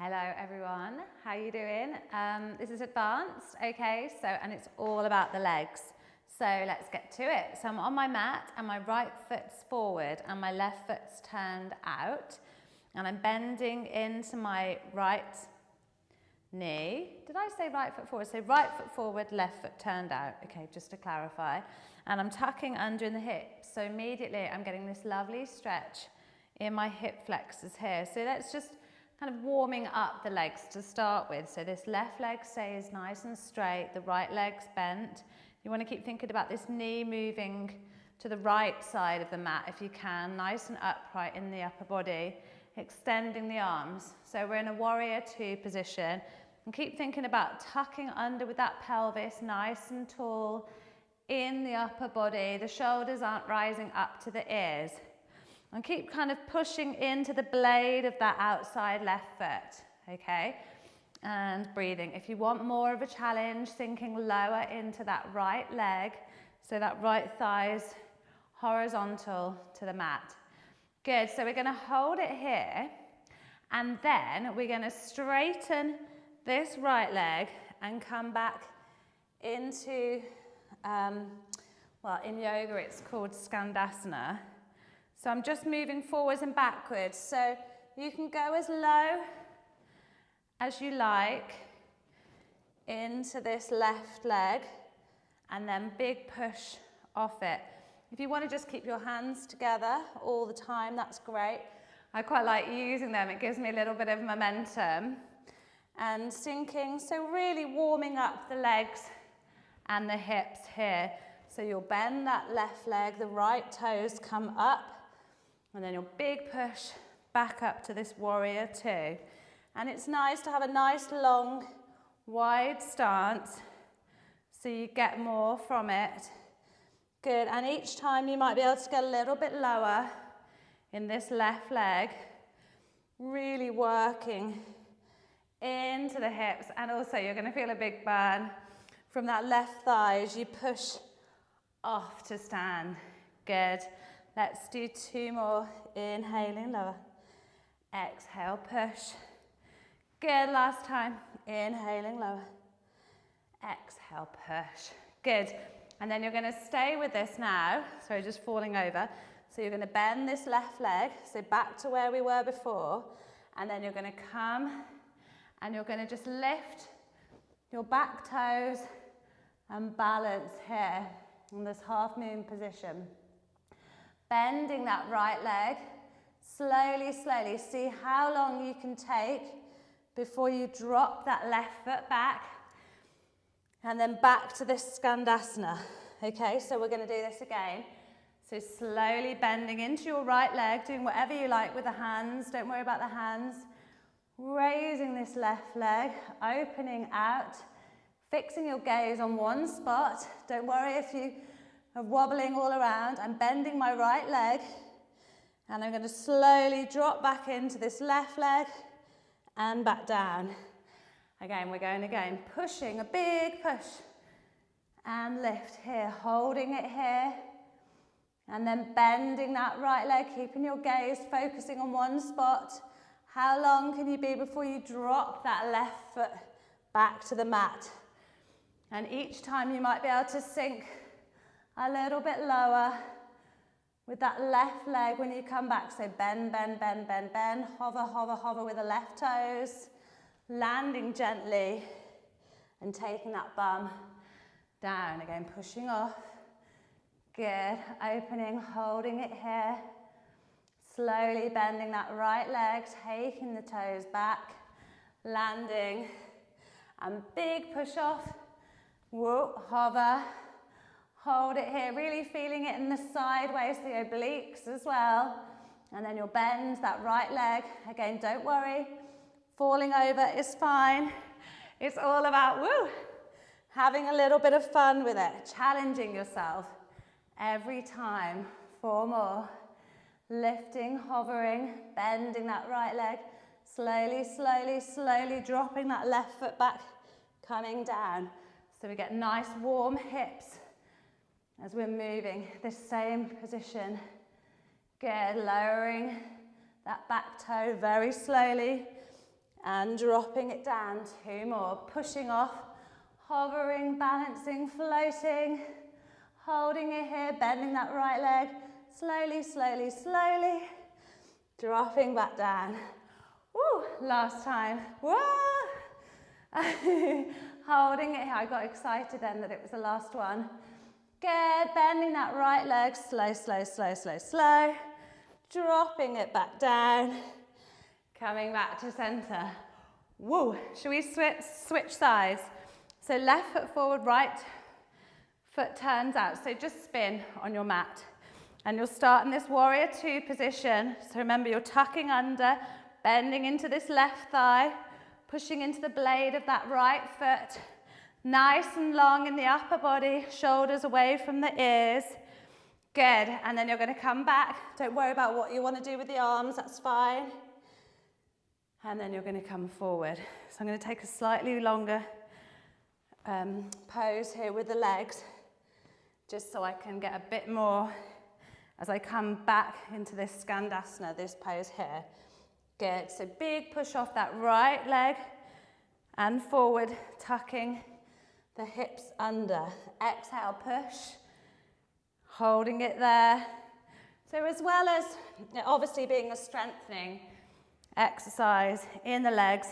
Hello everyone, how you doing? This is advanced, okay, and it's all about the legs. So let's get to it. So I'm on my mat and my right foot's forward and my left foot's turned out. And I'm bending into my right knee. Did I say right foot forward? So right foot forward, left foot turned out. Okay, just to clarify. And I'm tucking under in the hips. So immediately I'm getting this lovely stretch in my hip flexors here. So let's just kind of warming up the legs to start with. So this left leg stays nice and straight, the right leg's bent. You want to keep thinking about this knee moving to the right side of the mat if you can, nice and upright in the upper body, extending the arms. So we're in a warrior two position. And keep thinking about tucking under with that pelvis, nice and tall in the upper body. The shoulders aren't rising up to the ears. And keep kind of pushing into the blade of that outside left foot, okay? And breathing. If you want more of a challenge, sinking lower into that right leg, so that right thigh's horizontal to the mat. Good, so we're gonna hold it here, and then we're gonna straighten this right leg and come back into, in yoga it's called Skandasana. So I'm just moving forwards and backwards. So you can go as low as you like into this left leg and then big push off it. If you want to just keep your hands together all the time, that's great. I quite like using them. It gives me a little bit of momentum and sinking. So really warming up the legs and the hips here. So you'll bend that left leg, the right toes come up, and then your big push back up to this warrior two. And it's nice to have a nice long, wide stance so you get more from it. Good, and each time you might be able to get a little bit lower in this left leg, really working into the hips, and also you're gonna feel a big burn from that left thigh as you push off to stand. Good. Let's do two more. Inhaling, lower. Exhale, push. Good, last time. Inhaling, lower. Exhale, push. Good. And then you're going to stay with this now. Sorry, just falling over. So you're going to bend this left leg, so back to where we were before. And then you're going to come and you're going to just lift your back toes and balance here in this half moon position. Bending that right leg, slowly, slowly. See how long you can take before you drop that left foot back. And then back to this Skandasana. Okay, so we're going to do this again. So slowly bending into your right leg, doing whatever you like with the hands. Don't worry about the hands. Raising this left leg, opening out, fixing your gaze on one spot. Don't worry if you are wobbling all around. I'm bending my right leg and I'm going to slowly drop back into this left leg and back down. Again, we're going again, pushing, a big push and lift here, holding it here and then bending that right leg, keeping your gaze, focusing on one spot. How long can you be before you drop that left foot back to the mat? And each time you might be able to sink a little bit lower with that left leg when you come back. So bend, bend, bend, bend, bend. Hover, hover, hover with the left toes. Landing gently and taking that bum down. Again, pushing off. Good. Opening, holding it here. Slowly bending that right leg, taking the toes back. Landing. And big push off. Whoa, hover. Hold it here, really feeling it in the sideways, the obliques as well. And then you'll bend that right leg. Again, don't worry. Falling over is fine. It's all about, having a little bit of fun with it. Challenging yourself every time. 4 more. Lifting, hovering, bending that right leg. Slowly, slowly, slowly dropping that left foot back, coming down. So we get nice warm hips as we're moving this same position. Good, lowering that back toe very slowly And dropping it down. 2 more. Pushing off, hovering, balancing, floating. Holding it here, bending that right leg. Slowly, slowly, slowly. Dropping back down. Woo, last time. Whoa. Holding it here. I got excited then that it was the last one. Good, bending that right leg. Slow, slow, slow, slow, slow. Dropping it back down. Coming back to center. Woo. Should we switch sides? So left foot forward, right foot turns out. So just spin on your mat. And you'll start in this warrior 2 position. So remember, you're tucking under, bending into this left thigh, pushing into the blade of that right foot. Nice and long in the upper body, shoulders away from the ears. Good, and then you're going to come back. Don't worry about what you want to do with the arms, that's fine. And then you're going to come forward. So I'm going to take a slightly longer pose here with the legs, just so I can get a bit more as I come back into this Skandasana, this pose here. Good, so big push off that right leg and forward, tucking the hips under. Exhale, push, holding it there. So as well as obviously being a strengthening exercise in the legs,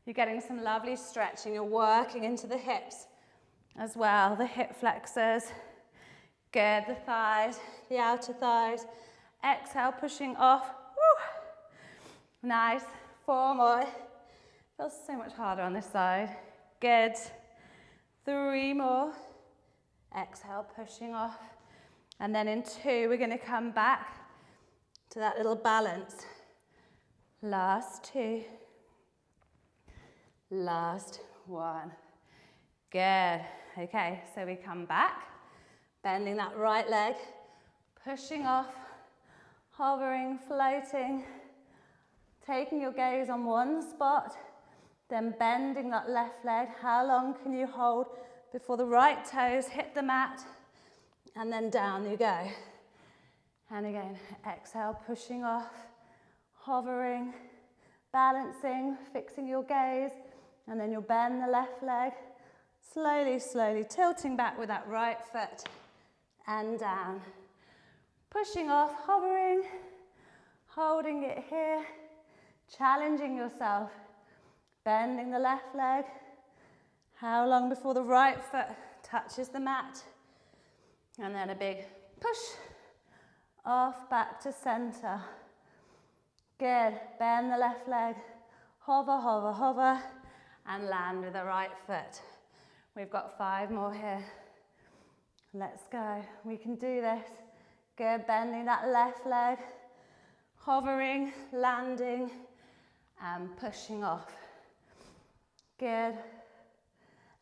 you're getting some lovely stretching. You're working into the hips as well, the hip flexors. Good, the thighs, the outer thighs. Exhale, pushing off. Woo. Nice, 4 more. Feels so much harder on this side. Good. 3 more. Exhale, pushing off. And then in 2, we're going to come back to that little balance. Last 2. Last 1. Good. Okay, so we come back, bending that right leg, pushing off, hovering, floating, taking your gaze on one spot, then bending that left leg. How long can you hold before the right toes hit the mat? And then down you go. And again, exhale, pushing off, hovering, balancing, fixing your gaze. And then you'll bend the left leg, slowly, slowly tilting back with that right foot and down. Pushing off, hovering, holding it here, challenging yourself. Bending the left leg. How long before the right foot touches the mat? And then a big push off back to center. Good. Bend the left leg. Hover, hover, hover. And land with the right foot. We've got 5 more here. Let's go. We can do this. Good. Bending that left leg. Hovering, landing, and pushing off. Good.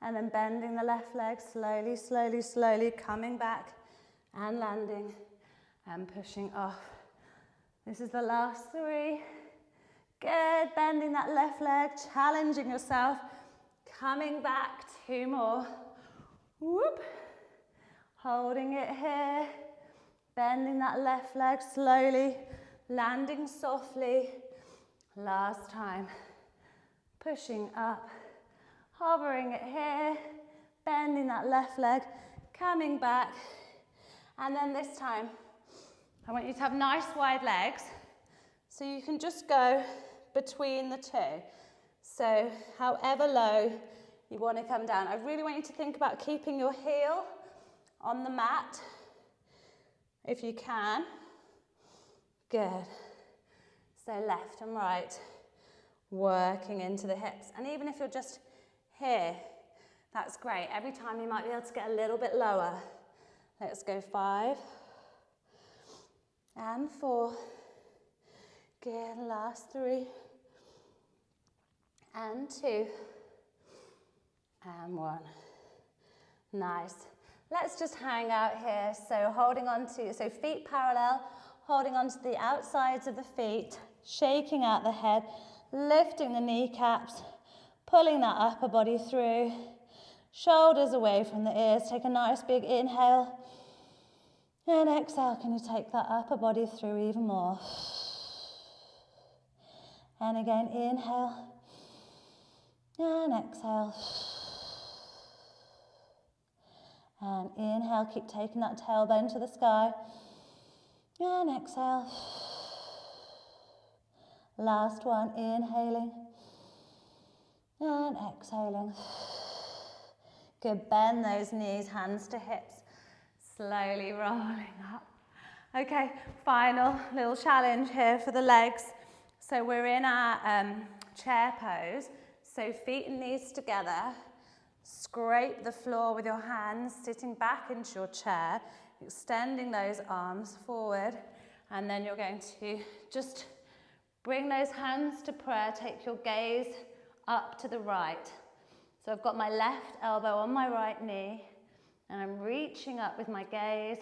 And then bending the left leg, slowly, slowly, slowly, coming back and landing and pushing off. This is the last 3. Good. Bending that left leg, challenging yourself, coming back. 2 more. Whoop. Holding it here. Bending that left leg slowly, landing softly. Last time. Pushing up. Hovering it here, bending that left leg, coming back. And then this time, I want you to have nice wide legs. So you can just go between the 2. So however low you want to come down. I really want you to think about keeping your heel on the mat, if you can. Good. So left and right, working into the hips. And even if you're just here, that's great. Every time you might be able to get a little bit lower. Let's go 5 and 4. Good, last 3 and 2 and 1. Nice. Let's just hang out here. So holding on to, so feet parallel, holding on to the outsides of the feet, shaking out the head, lifting the kneecaps, pulling that upper body through, shoulders away from the ears. Take a nice big inhale. And exhale, can you take that upper body through even more? And again, inhale. And exhale. And inhale, keep taking that tailbone to the sky. And exhale. Last one, inhaling. And exhaling. Good, bend those knees, hands to hips. Slowly rolling up. Okay, final little challenge here for the legs. So we're in our chair pose. So feet and knees together. Scrape the floor with your hands, sitting back into your chair, extending those arms forward. And then you're going to just bring those hands to prayer. Take your gaze up to the right. So I've got my left elbow on my right knee, and I'm reaching up with my gaze.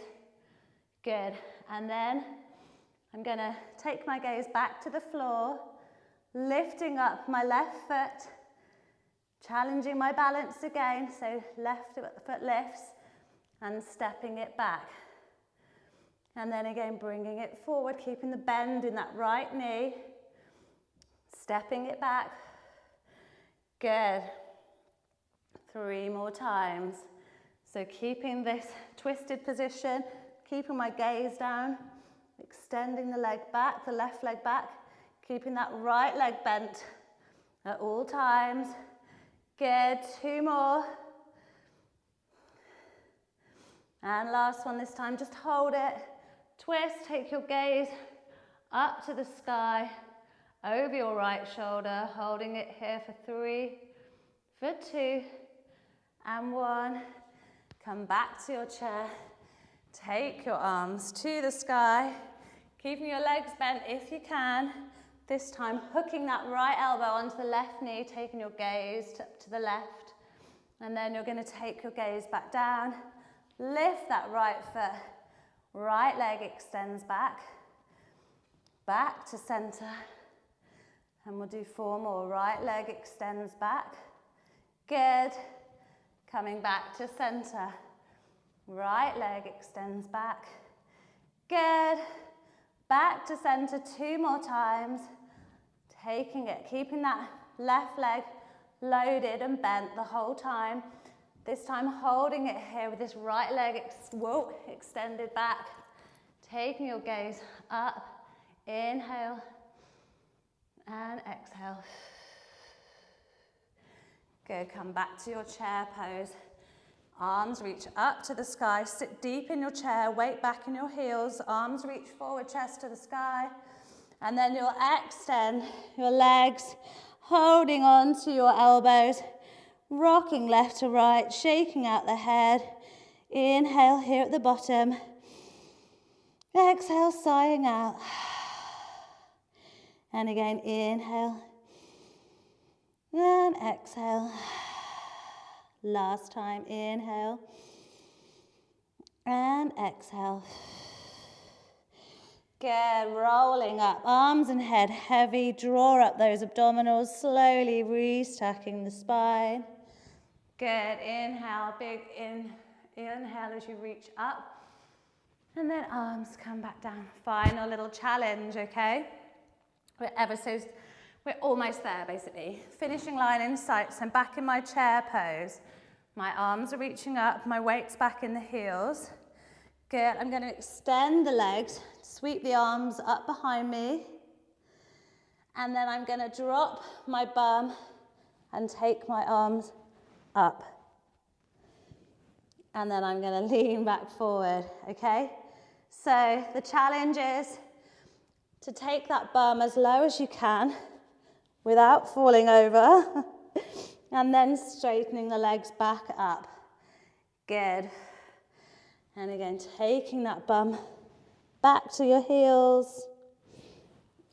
Good. And then I'm going to take my gaze back to the floor, lifting up my left foot, challenging my balance again. So left foot lifts and stepping it back. And then again, bringing it forward, keeping the bend in that right knee, stepping it back. Good. 3 more times. So keeping this twisted position, keeping my gaze down, extending the leg back, the left leg back, keeping that right leg bent at all times. Good, 2 more. And last one this time, just hold it. Twist, take your gaze up to the sky, over your right shoulder, holding it here for 3, for 2, and 1. Come back to your chair. Take your arms to the sky, keeping your legs bent if you can. This time, hooking that right elbow onto the left knee, taking your gaze to the left. And then you're going to take your gaze back down. Lift that right foot. Right leg extends back. Back to center. And we'll do 4 more. Right leg extends back. Good. Coming back to center. Right leg extends back. Good. Back to center 2 more times. Taking it, keeping that left leg loaded and bent the whole time. This time holding it here with this right leg extended back. Taking your gaze up. Inhale and exhale. Good, come back to your chair pose. Arms reach up to the sky. Sit deep in your chair, weight back in your heels. Arms reach forward, chest to the sky. And then you'll extend your legs, holding on to your elbows, rocking left to right, shaking out the head. Inhale here at the bottom. Exhale, sighing out. And again, inhale. And exhale. Last time, inhale. And exhale. Good, rolling up, arms and head heavy. Draw up those abdominals, slowly restacking the spine. Good, inhale, big inhale as you reach up. And then arms come back down. Final little challenge, okay? We're almost there, basically. Finishing line in sight, so I'm back in my chair pose. My arms are reaching up, my weight's back in the heels. Good, I'm going to extend the legs, sweep the arms up behind me. And then I'm going to drop my bum and take my arms up. And then I'm going to lean back forward, okay? So the challenge is to take that bum as low as you can without falling over. And then straightening the legs back up. Good. And again, taking that bum back to your heels.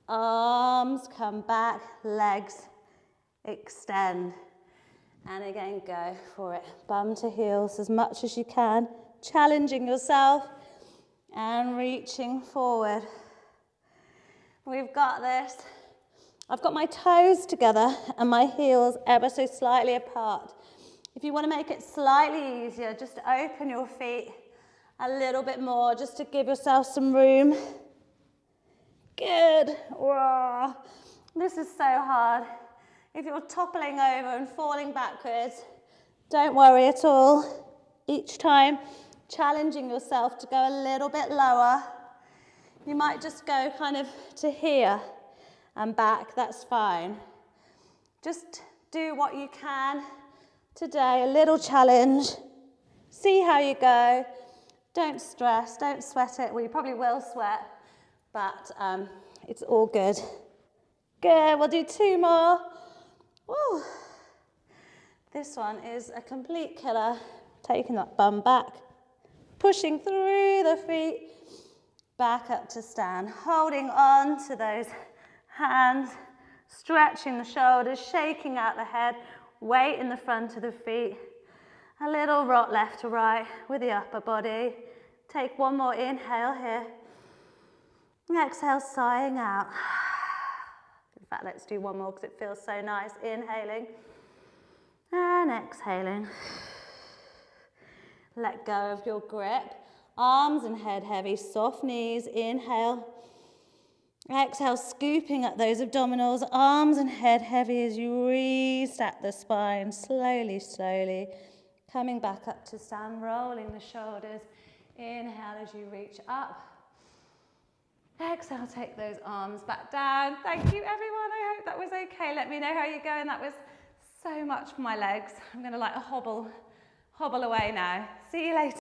Arms come back, legs extend. And again, go for it. Bum to heels as much as you can. Challenging yourself and reaching forward. We've got this. I've got my toes together and my heels ever so slightly apart. If you want to make it slightly easier, just open your feet a little bit more just to give yourself some room. Good. Whoa. This is so hard. If you're toppling over and falling backwards, don't worry at all. Each time, challenging yourself to go a little bit lower. You might just go kind of to here and back, that's fine. Just do what you can today, a little challenge. See how you go. Don't stress, don't sweat it. Well, you probably will sweat, but it's all good. Good, we'll do 2 more. Woo. This one is a complete killer. Taking that bum back, pushing through the feet, back up to stand. Holding on to those hands, stretching the shoulders, shaking out the head, weight in the front of the feet. A little rock left to right with the upper body. Take one more inhale here. Exhale, sighing out. In fact, let's do one more because it feels so nice. Inhaling and exhaling. Let go of your grip. Arms and head heavy, soft knees. Inhale. Exhale, scooping up those abdominals. Arms and head heavy as you restack the spine. Slowly, slowly. Coming back up to stand, rolling the shoulders. Inhale as you reach up. Exhale, take those arms back down. Thank you, everyone. I hope that was okay. Let me know how you're going. That was so much for my legs. I'm going to like hobble away now. See you later.